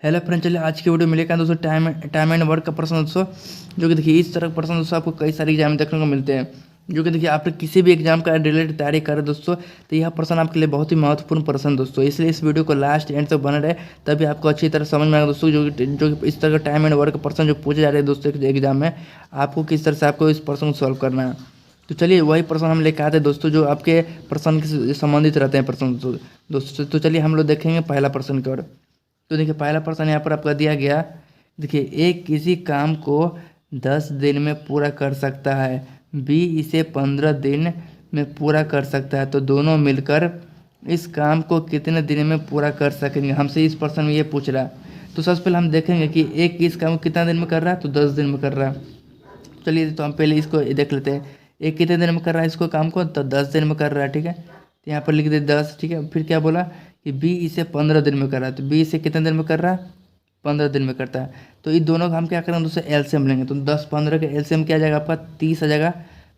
Hello friend, चलिए आज की वीडियो में लेकर आए दोस्तों टाइम एंड वर्क का प्रश्न दोस्तों। जो कि देखिए इस तरह का प्रश्न दोस्तों आपको कई सारे एग्जाम में देखने को मिलते हैं। जो कि देखिए आप लोग किसी भी एग्जाम का रिलेटेड तैयारी करें दोस्तों, तो यह प्रश्न आपके लिए बहुत ही महत्वपूर्ण प्रश्न दोस्तों। इसलिए इस वीडियो को लास्ट एंड तक बने रहे, तभी आपको अच्छी तरह समझ में आएगा दोस्तों। जो कि इस तरह का टाइम एंड वर्क का प्रश्न जो पूछे जा रहे हैं दोस्तों एग्जाम में, आपको किस तरह से आपको इस प्रश्न को सॉल्व करना है। तो चलिए वही प्रश्न हम लेकर आते हैं दोस्तों, जो आपके प्रश्न से संबंधित रहते हैं प्रश्न दोस्तों। तो चलिए हम लोग देखेंगे पहला प्रश्न की ओर। तो देखिए पहला प्रश्न यहाँ पर आपका दिया गया। देखिए एक किसी काम को 10 दिन में पूरा कर सकता है, बी इसे 15 दिन में पूरा कर सकता है, तो दोनों मिलकर इस काम को कितने दिन में पूरा कर सकेंगे। हमसे इस प्रश्न में ये पूछ रहा है। तो सबसे पहले हम देखेंगे कि एक इस काम को कितना दिन में कर रहा है, तो 10 दिन में कर रहा है। चलिए तो हम पहले इसको देख लेते हैं। एक कितने दिन में कर रहा है इसको काम को, तो 10 दिन में कर रहा है, ठीक है। तो यहाँ पर लिख दे 10, ठीक है। फिर क्या बोला कि बी इसे 15 दिन में कर रहा है, तो बी इसे कितने दिन में कर रहा है, 15 दिन में करता है। तो इन दोनों का हम क्या करेंगे दोस्तों, एलसीएम लेंगे। तो 10-15 का एलसीएम क्या आ जाएगा आपका, 30 आ जाएगा।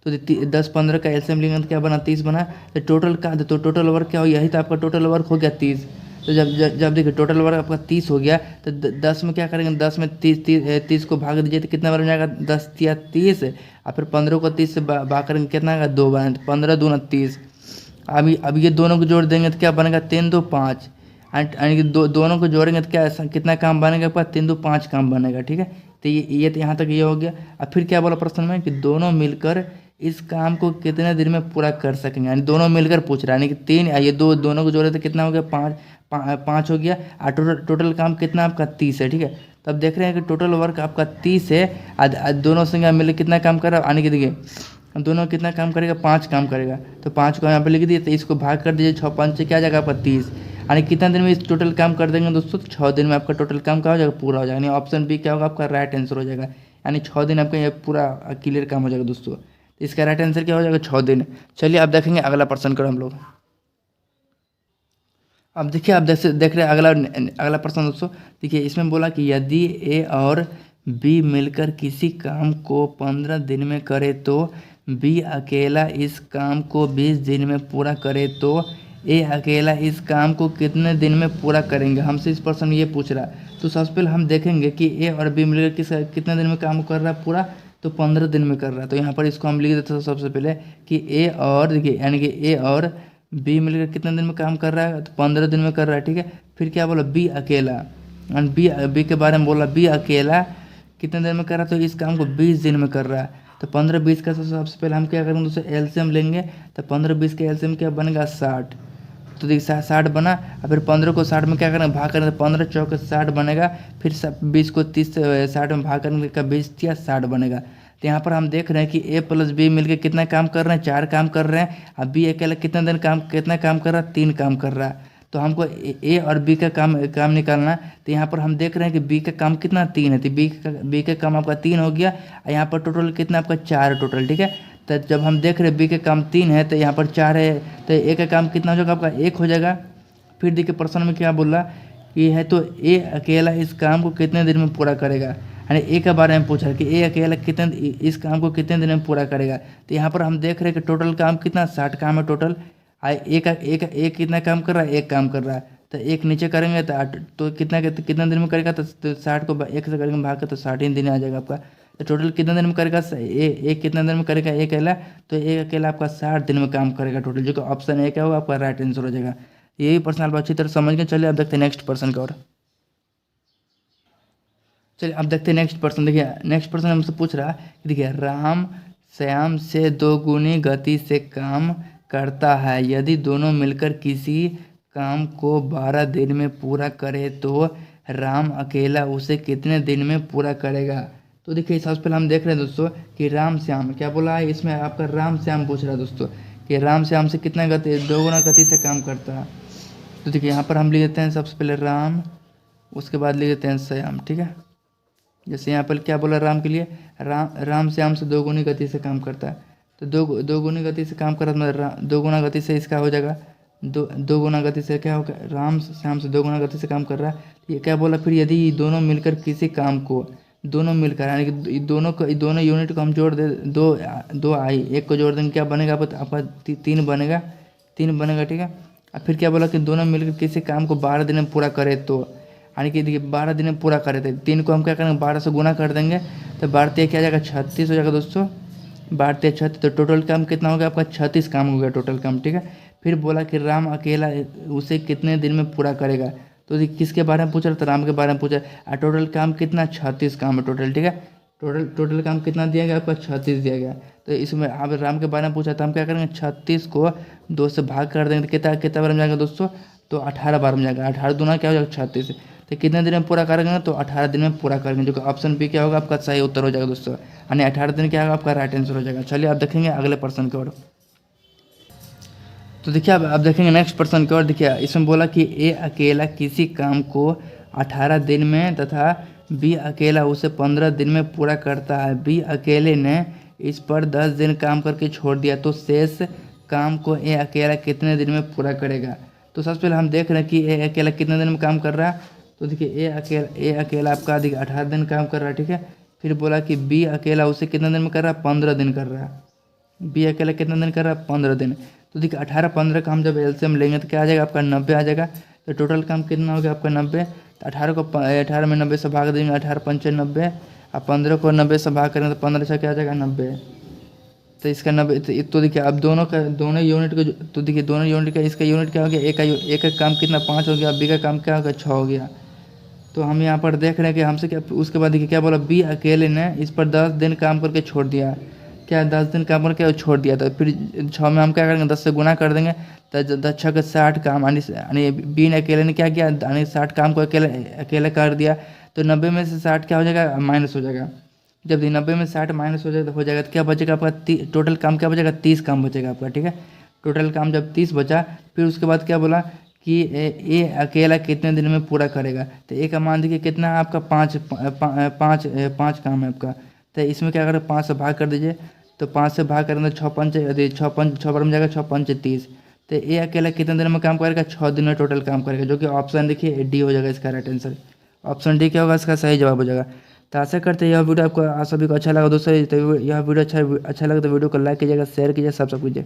तो 10-15 का एलसीएम लेंगे तो क्या बना, 30 बना। तो टोटल का, तो टोटल वर्क क्या हो, यही तो आपका टोटल वर्क हो गया 30। तो जब जब जब देखिए टोटल वर्क आपका 30 हो गया, तो 10 में क्या करेंगे, 10 में 30 को भाग दीजिए तो कितना बन जाएगा, 10 या 30। और फिर 15 को 30 से भाग करेंगे कितना आएगा, 2 बना। 15 दूना 30। अब ये दोनों को जोड़ देंगे तो क्या बनेगा, 3 2 5। यानी कि दोनों को जोड़ेंगे तो क्या कितना काम बनेगा आपका, 3 2 5 काम बनेगा, ठीक है। तो ये तो यहाँ तक ये हो गया। अब फिर क्या बोला प्रश्न में कि दोनों मिलकर इस काम को कितने दिन में पूरा कर सकेंगे। यानी दोनों मिलकर पूछ रहा है, यानी कि 3 ये दोनों को जोड़े तो कितना हो गया, 5 हो गया। और टोटल काम कितना आपका 30 है, ठीक है। तो अब देख रहे हैं कि टोटल वर्क आपका 30 है। दोनों संख्या मिलकर कितना काम कर रहा है, यानी कि देखिए दोनों कितना काम करेगा, 5 काम करेगा। तो 5 को यहाँ पे लिख दिए, तो इसको भाग कर दीजिए 6 5 से क्या आ जाएगा आपका 30। यानी कितना दिन में इस टोटल काम कर देंगे दोस्तों, 6 दिन में आपका टोटल काम क्या हो जाएगा, पूरा हो जाएगा। यानी ऑप्शन बी क्या होगा आपका राइट आंसर हो जाएगा। यानी 6 दिन आपका ये पूरा क्लियर काम हो जाएगा दोस्तों। तो इसका राइट आंसर क्या हो जाएगा, 6 दिन। चलिए अब देखेंगे अगला प्रश्न करो हम लोग। अब देखिए आप देख रहे हैं अगला प्रश्न दोस्तों। देखिए इसमें बोला कि यदि ए और बी मिलकर किसी काम को 15 दिन में करे, तो बी अकेला इस काम को 20 दिन में पूरा करे, तो ए अकेला इस काम को कितने दिन में पूरा करेंगे। हमसे इस प्रश्न में ये पूछ रहा है। तो सबसे पहले हम देखेंगे कि ए और बी मिलकर कितने दिन में काम कर रहा है पूरा, तो 15 दिन में कर रहा है। तो यहाँ पर इसको हम लिख देते हैं सबसे पहले कि ए और, देखिए यानी कि ए और बी मिलकर कितने दिन में काम कर रहा है, तो 15 दिन में कर रहा है, ठीक है। फिर क्या बोला, बी अकेला। और बी के बारे में बोला, बी अकेला कितने दिन में कर रहा है, तो इस काम को 20 दिन में कर रहा है। तो 15-20 का सबसे पहले हम क्या करेंगे दोस्तों, एलसीएम लेंगे। तो 15-20 का एलसीएम क्या बनेगा, 60। तो देखिए 60 बना। और फिर 15 को 60 में क्या करेंगे, भाग करेंगे, तो 15 चौके 60 बनेगा। फिर 20 को 30 से 60 में भाग करेंगे का 20 या 60 बनेगा। तो यहाँ पर हम देख रहे हैं कि ए प्लस बी मिलकर कितना काम कर रहे हैं, 4 काम कर रहे हैं। अब बी अकेला कितना काम कर रहा है, 3 काम कर रहा है। तो हमको ए और बी का काम निकालना है। तो यहाँ पर हम देख रहे हैं कि बी का काम कितना, 3 है। तो बी का काम आपका 3 हो गया। और यहाँ पर टोटल कितना आपका 4 टोटल, ठीक है। तो जब हम देख रहे हैं बी का काम 3 है, तो यहाँ पर 4 है, तो ए का काम कितना हो जाएगा आपका, 1 हो जाएगा। फिर देखिए प्रश्न में क्या बोला कि है, तो ए अकेला इस काम को कितने दिन में पूरा करेगा। यानी ए के बारे में पूछा कि ए अकेला इस काम को कितने दिन में पूरा करेगा। तो यहाँ पर हम देख रहे हैं कि टोटल काम कितना, 60 काम है टोटल। एक कितना काम कर रहा है, 1 काम कर रहा है। तो 1 नीचे करेंगे तो कितना दिन में करेगा, तो 60 को 1 से करेंगे भाग के, तो 60 ही दिन आ जाएगा आपका। तो टोटल कितना दिन में करेगा, एक कितना दिन में करेगा, एक अकेला। तो एक अकेला आपका 60 दिन में काम करेगा टोटल, जो कि ऑप्शन ए क्या होगा आपका राइट आंसर हो जाएगा। यही प्रश्न आप अच्छी तरह समझ गए। चलिए अब देखते हैं नेक्स्ट पर्सन का और। चलिए अब देखते हैं नेक्स्ट पर्सन। देखिए नेक्स्ट पर्सन हमसे पूछ रहा है कि देखिए राम श्याम से 2 गुनी गति से काम करता है, यदि दोनों मिलकर किसी काम को 12 दिन में पूरा करे, तो राम अकेला उसे कितने दिन में पूरा करेगा। तो देखिए सबसे पहले हम देख रहे हैं दोस्तों कि राम श्याम क्या बोला है, इसमें आपका राम श्याम पूछ रहा है दोस्तों कि राम श्याम से कितना गति, 2 गुना गति से काम करता है। तो देखिए यहाँ पर हम लिख देते हैं सबसे पहले राम, उसके बाद लिख देते हैं श्याम, ठीक है। जैसे यहाँ पर क्या बोला राम के लिए, राम श्याम से 2 गुनी गति से काम करता है। तो दो गुनी गति से काम कर रहा है, मतलब 2 गुना गति से इसका हो जाएगा, दो गुना गति से क्या होगा, राम श्याम से 2 गुना गति से काम कर रहा है। ये क्या बोला फिर, यदि दोनों मिलकर किसी काम को, दोनों मिलकर यानी कि दोनों यूनिट को हम जोड़ दे, दो आई, एक को जोड़ देंगे क्या बनेगा आपका 3 बनेगा, 3 बनेगा, ठीक है। और फिर क्या बोला कि दोनों मिलकर किसी काम को 12 दिन में पूरा करे, तो यानी कि देखिए 12 दिन में पूरा करे थे। 3 को हम क्या करेंगे 12 से गुना कर देंगे तो 12 क्या जाएगा 36 हो जाएगा दोस्तों। 12 36 तो टोटल काम कितना हो गया आपका 36 काम हो गया टोटल काम, ठीक है। फिर बोला कि राम अकेला उसे कितने दिन में पूरा करेगा। तो देखिए किसके बारे में पूछ रहा था, राम के बारे में पूछा। और टोटल काम कितना 36 काम है टोटल, ठीक है। टोटल काम कितना दिया गया आपका 36 दिया गया। तो इसमें आप राम के बारे में पूछा तो हम क्या करेंगे 36 को 2 से भाग कर देंगे तो कितना कितना बार में जाएगा दोस्तों, तो 18 बार में जाएगा। 18 दूना क्या हो जाएगा 36। तो कितने दिन में पूरा करेंगे तो 18 दिन में पूरा करेंगे, जो कि ऑप्शन बी क्या होगा आपका सही उत्तर हो जाएगा दोस्तों। यानी 18 दिन क्या होगा आपका राइट आंसर हो जाएगा। चलिए आप देखेंगे अगले प्रश्न की ओर। तो देखिए अब देखेंगे नेक्स्ट प्रश्न की ओर। देखिए इसमें बोला कि ए अकेला किसी काम को 18 दिन में तथा बी अकेला उसे 15 दिन में पूरा करता है। बी अकेले ने इस पर 10 दिन काम करके छोड़ दिया तो शेष काम को ए अकेला कितने दिन में पूरा करेगा। तो सबसे पहले हम देख रहे हैं कि ए अकेला कितने दिन में काम कर रहा है। तो देखिए ए अकेला आपका देखिए 18 दिन काम कर रहा है, ठीक है। फिर बोला कि बी अकेला उसे कितने दिन में कर रहा है 15 दिन कर रहा है। बी अकेला कितना दिन कर रहा है 15 दिन। तो देखिए 18-15 का हम जब एलसीएम लेंगे तो क्या आ जाएगा आपका 90 आ जाएगा। तो टोटल काम कितना हो गया आपका 90। तो 18 में 90 से भाग देंगे 18×5 90 और 15 को 90 से भाग करेंगे तो 15 से क्या आ जाएगा 90। तो इसका 90 तो देखिए अब दोनों यूनिट को तो देखिए दोनों यूनिट का इसका यूनिट क्या हो गया, एक का काम कितना 5 हो गया, बी का काम क्या हो गया 6 हो गया। तो हम यहाँ पर देख रहे हैं कि हमसे क्या उसके बाद देखिए क्या बोला बी अकेले ने इस पर 10 दिन काम करके छोड़ दिया। क्या 10 दिन काम करके छोड़ दिया। तो फिर 6 में हम क्या करेंगे 10 से गुना कर देंगे तो 10 6 के 60 काम यानी बी ने अकेले ने क्या किया यानी 60 काम को अकेले कर दिया। तो 90 में से 60 क्या हो जाएगा माइनस हो जाएगा। जब 90 में 60 माइनस हो जाएगा तो क्या बचेगा आपका टोटल काम क्या बचेगा 30 काम बचेगा आपका, ठीक है। टोटल काम जब 30 बचा फिर उसके बाद क्या बोला कि ए अकेला कितने दिन में पूरा करेगा। तो ए का मान देखिए कितना है आपका 5 काम है आपका। तो इसमें क्या करें 5 से भाग कर दीजिए। तो 5 से भाग करेंगे तो 6 बार में जाएगा 6×5 30। तो ए अकेला कितने दिन में काम करेगा 6 दिन में टोटल काम करेगा, जो कि ऑप्शन देखिए डी हो जाएगा इसका राइट आंसर। ऑप्शन डी क्या होगा इसका सही जवाब हो जाएगा। तो आशा करते हैं यह वीडियो आपको आप सभी को अच्छा लगा दोस्तों। तो यह वीडियो अच्छा लगा तो वीडियो को लाइक कीजिएगा, शेयर कीजिए, सब्सक्राइब कीजिए।